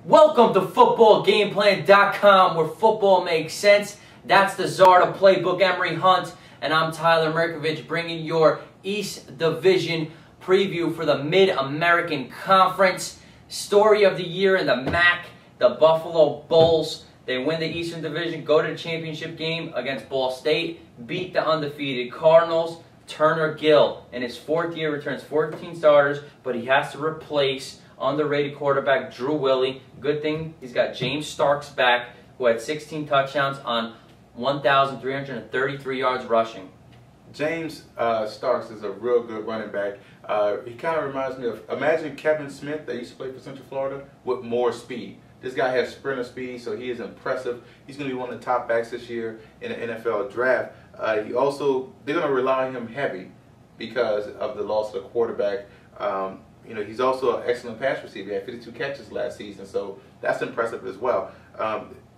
Welcome to footballgameplan.com, where football makes sense. That's the Zarda playbook, Emery Hunt, and I'm Tyler Merkovich, bringing your East Division preview for the Mid-American Conference. Story of the year in the MAC, the Buffalo Bulls. They win the Eastern Division, go to the championship game against Ball State, beat the undefeated Cardinals. Turner Gill, in his fourth year, returns 14 starters, but he has to replace underrated quarterback Drew Willie. Good thing he's got James Starks back, who had 16 touchdowns on 1,333 yards rushing. James Starks is a real good running back. He kind of reminds me of, imagine Kevin Smith that used to play for Central Florida with more speed. This guy has sprinter speed, so he is impressive. He's going to be one of the top backs this year in the NFL draft. They're going to rely on him heavy because of the loss of the quarterback. He's also an excellent pass receiver. He had 52 catches last season, so that's impressive as well.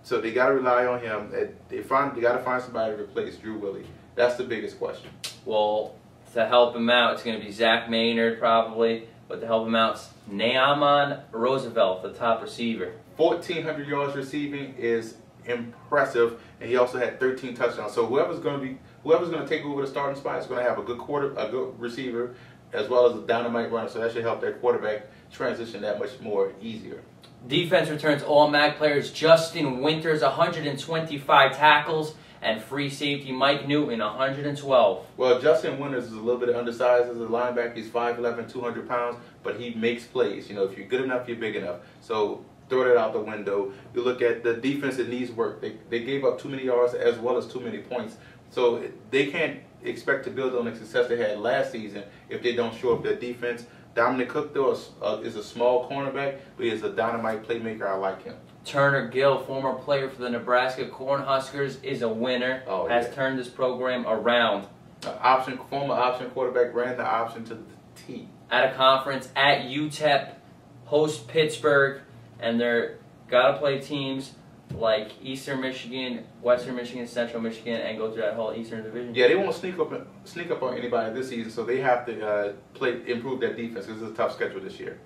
So they got to rely on him. They got to find somebody to replace Drew Willie. That's the biggest question. Well, to help him out, it's going to be Zach Maynard probably, but to help him out, it's Naaman Roosevelt, the top receiver. 1,400 yards receiving is impressive, and he also had 13 touchdowns. So whoever's going to take over the starting spot is going to have a good receiver, as well as a dynamite runner. So that should help their quarterback transition that much more easier. Defense returns all MAC players Justin Winters, 125 tackles, and free safety Mike Newton, 112. Well, Justin Winters is a little bit undersized as a linebacker. He's 5'11", 200 pounds, but he makes plays. If you're good enough, you're big enough. So throw that out the window. You look at the defense, it needs work. They gave up too many yards as well as too many points. So they can't expect to build on the success they had last season if they don't show up their defense. Dominic Cook, though, is a small cornerback, but he is a dynamite playmaker. I like him. Turner Gill, former player for the Nebraska Cornhuskers, is a winner, has turned this program around. Former option quarterback, ran the option to the T. At a conference at UTEP, host Pittsburgh, and they're got to play teams like Eastern Michigan, Western Michigan, Central Michigan, and go through that whole Eastern Division. Yeah, they won't sneak up on anybody this season, so they have to improve their defense because it's a tough schedule this year.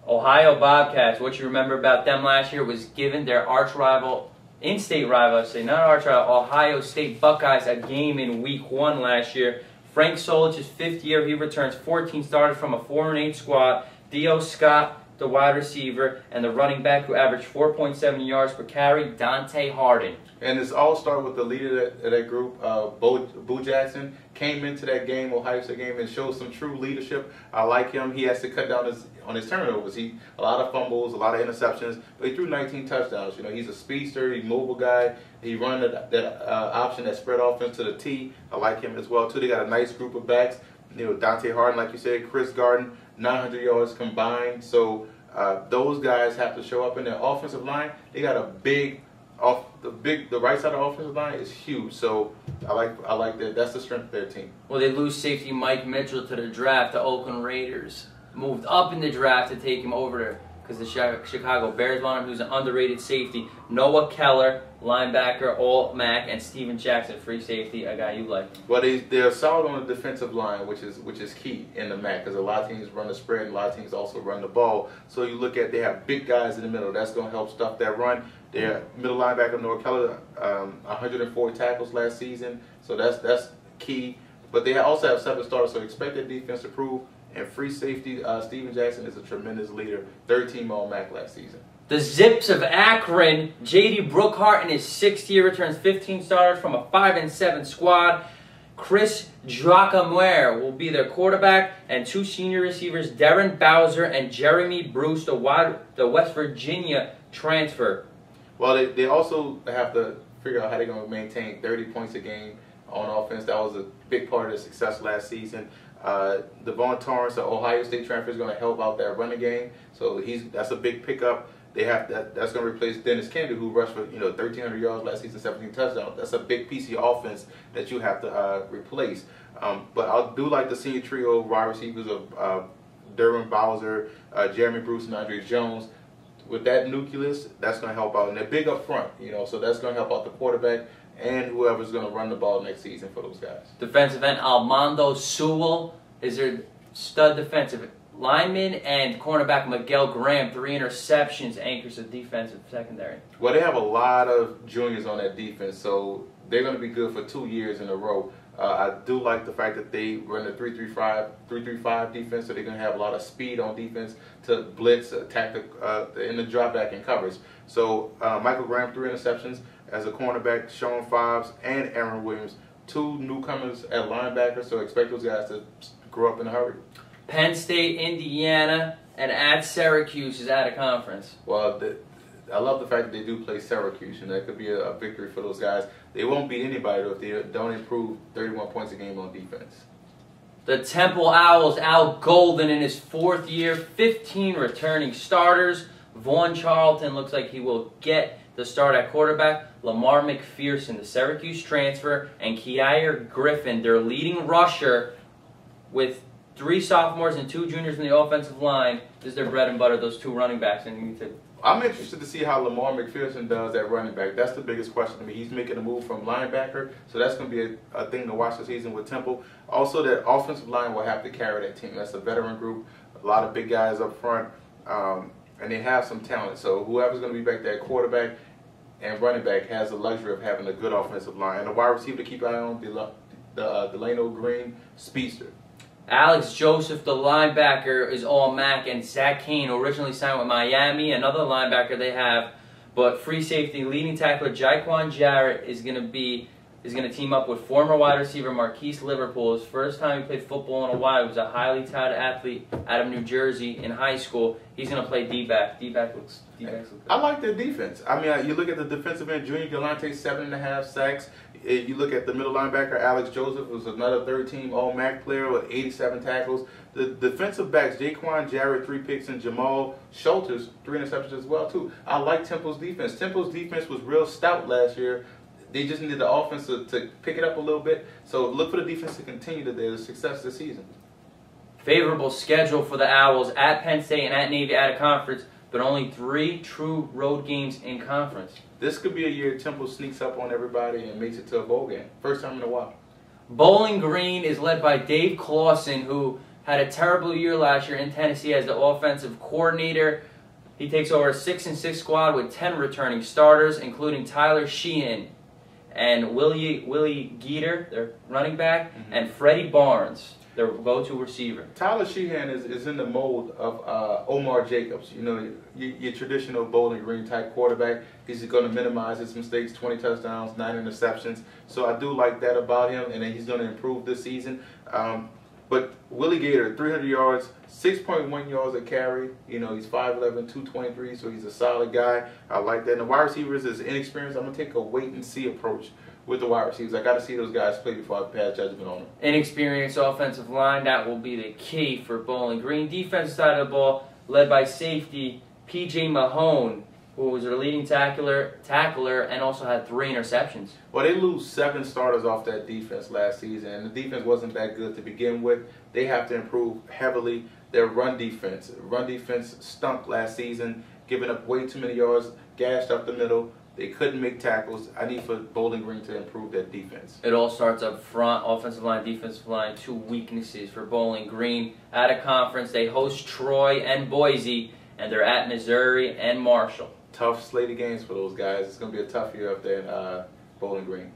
Ohio Bobcats, what you remember about them last year was giving their arch rival, in-state rival, I say, not arch rival, Ohio State Buckeyes a game in Week 1 last year. Frank Solich's fifth year, he returns 14 starters from a 4-8 squad. Dio Scott, the wide receiver, and the running back who averaged 4.7 yards per carry, Dante Harden. And this all started with the leader of that group, Bo Jackson, came into that game, Ohio State game, and showed some true leadership. I like him. He has to cut down on his turnovers. A lot of fumbles, a lot of interceptions, but he threw 19 touchdowns. He's a speedster, he's a mobile guy. He run that option, that spread offense to the T. I like him as well, too. They got a nice group of backs. Dante Harden, like you said, Chris Garden, 900 yards combined. So those guys have to show up in their offensive line. They got the right side of the offensive line is huge. So I like that. That's the strength of their team. Well, they lose safety Mike Mitchell to the draft. The Oakland Raiders moved up in the draft to take him over there because the Chicago Bears want him, who's an underrated safety. Noah Keller, linebacker, all MAC, and Steven Jackson, free safety, a guy you like. Well, they're solid on the defensive line, which is key in the MAC because a lot of teams run the spread, and a lot of teams also run the ball. So you look at, they have big guys in the middle. That's going to help stuff that run. Their middle linebacker, Noah Keller, 104 tackles last season, so that's key. But they also have 7 starters, so expect their defense to improve. And free safety, Steven Jackson is a tremendous leader. 13 All-MAC last season. The Zips of Akron, J.D. Brookhart in his 6th year returns 15 starters from a 5-7 squad. Chris Dracamuer will be their quarterback, and 2 senior receivers, Darren Bowser and Jeremy Bruce, the West Virginia transfer. Well, they also have to figure out how they're going to maintain 30 points a game on offense. That was a big part of their success last season. Devon Torrance, the Ohio State transfer, is going to help out that running game. So that's a big pickup. They have that's going to replace Dennis Kennedy, who rushed for 1,300 yards last season, 17 touchdowns. That's a big piece of your offense that you have to replace. But I do like the senior trio wide receivers of Darren Bowser, Jeremy Bruce, and Andre Jones. With that nucleus, that's going to help out. And they're big up front, so that's going to help out the quarterback and whoever's going to run the ball next season for those guys. Defensive end Armando Sewell is their stud defensive lineman and cornerback Miguel Graham, 3 interceptions, anchors the defensive secondary. Well, they have a lot of juniors on that defense, so they're going to be good for 2 years in a row. I do like the fact that they run a 3-3-5 defense, so they're going to have a lot of speed on defense to blitz, attack in the drop back and covers. So Michael Graham, 3 interceptions as a cornerback, Sean Fobbs and Aaron Williams, 2 newcomers at linebacker, so expect those guys to grow up in a hurry. Penn State, Indiana, and at Syracuse is out of conference. Well, I love the fact that they do play Syracuse, and that could be a victory for those guys. They won't beat anybody though if they don't improve 31 points a game on defense. The Temple Owls, Al Golden in his 4th year, 15 returning starters. Vaughn Charlton looks like he will get the start at quarterback. Lamar McPherson, the Syracuse transfer, and Kyair Griffin, their leading rusher, with 3 sophomores and 2 juniors in the offensive line. This is their bread and butter, those 2 running backs. And I'm interested to see how Lamar McPherson does at running back. That's the biggest question to me. He's making a move from linebacker, so that's going to be a thing to watch this season with Temple. Also, that offensive line will have to carry that team. That's a veteran group, a lot of big guys up front, and they have some talent. So whoever's going to be back there, quarterback and running back, has the luxury of having a good offensive line. And the wide receiver to keep an eye on, Delano Green, speedster. Alex Joseph, the linebacker, is all MAC, and Zach Kane, originally signed with Miami, another linebacker they have, but free safety leading tackler Jaquan Jarrett is going to team up with former wide receiver Marquise Liverpool. His first time he played football in a while. He was a highly touted athlete out of New Jersey in high school. He's going to play D-back. D-back looks good. I like their defense. I mean, you look at the defensive end, Junior Galante, 7.5 sacks. You look at the middle linebacker, Alex Joseph, was another 3rd-team All-MAC player with 87 tackles. The defensive backs, Jaquan Jarrett, 3 picks, and Jamal Schulters, 3 interceptions as well, too. I like Temple's defense. Temple's defense was real stout last year. They just needed the offense to pick it up a little bit. So look for the defense to continue their success this season. Favorable schedule for the Owls at Penn State and at Navy out of conference, but only 3 true road games in conference. This could be a year Temple sneaks up on everybody and makes it to a bowl game. First time in a while. Bowling Green is led by Dave Clawson, who had a terrible year last year in Tennessee as the offensive coordinator. He takes over a 6-6 squad with 10 returning starters, including Tyler Sheehan and Willie Geeter, their running back, and Freddie Barnes, their go-to receiver. Tyler Sheehan is in the mold of Omar Jacobs. You know, your traditional Bowling Green type quarterback. He's going to minimize his mistakes, 20 touchdowns, 9 interceptions. So I do like that about him, and then he's going to improve this season. But Willie Gator, 300 yards, 6.1 yards a carry. You know, he's 5'11", 223, so he's a solid guy. I like that. And the wide receivers is inexperienced. I'm going to take a wait-and-see approach with the wide receivers. I got to see those guys play before I pass judgment on them. Inexperienced offensive line, that will be the key for Bowling Green. Defensive side of the ball, led by safety P.J. Mahone, who was their leading tackler and also had 3 interceptions. Well, they lose 7 starters off that defense last season, and the defense wasn't that good to begin with. They have to improve heavily their run defense. Run defense stunk last season, giving up way too many yards, gashed up the middle. They couldn't make tackles. I need for Bowling Green to improve that defense. It all starts up front, offensive line, defensive line, 2 weaknesses for Bowling Green. At a conference, they host Troy and Boise, and they're at Missouri and Marshall. Tough slate of games for those guys. It's going to be a tough year up there in Bowling Green.